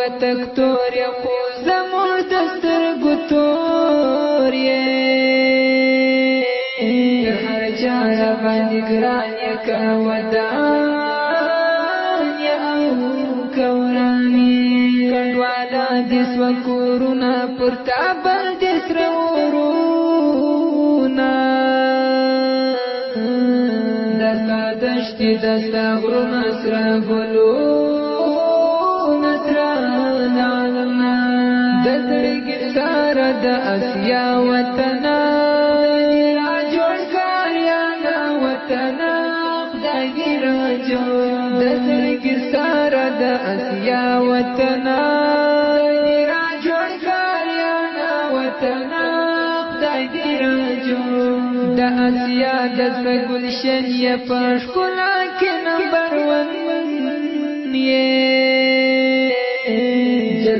تکتور یا خو زمور دستر گتور هر چارا باندې ګران یا کودان یا او کورانی کډوالا دس وکورونا پرتا بل دس رورونا دستا دشتی دستا غرونا سرا گلو نسرا نالنا دزړګ سارا د اسیا وطنا راجوړ کاریانا وطنا خدای راجوړ دزړګ سارا د اسیا وطنا راجوړ کاریانا وطنا خدای راجوړ د اسیا د گلشن یا پښ کلا کې نمبر 1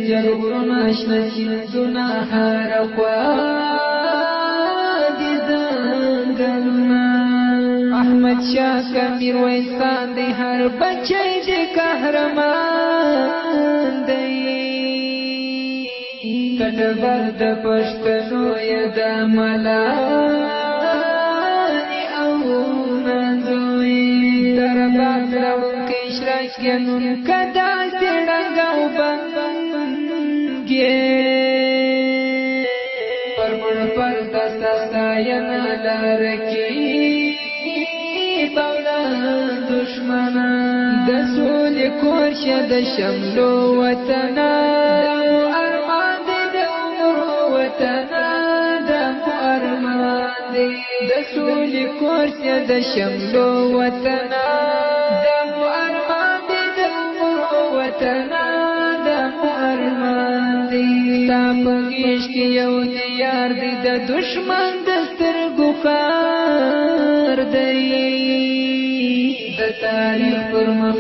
جل غرنا آشنا سیندونا هر خوا دی زنگلونا احمد شاه کمیر ویسان دی هر بچی دی قهرمان دی کټبر د پښتنو یا د ملانی او منزوی در باز روان که اشراک گنون کدا سیڑنگاو بنگی پرمون پر دستا ساینا لارکی باولا دشمنا دسول کورش د شملو وطنا ارمان دی د عمر وطنا دمو ارمان دی دسول کورش د شملو وطنا دمو ارمان دی د عمر وطنا دمو ارمان دی ستا پغیش کی یو دیار دی د دشمن دستر گخار دی د تاریخ پر مخ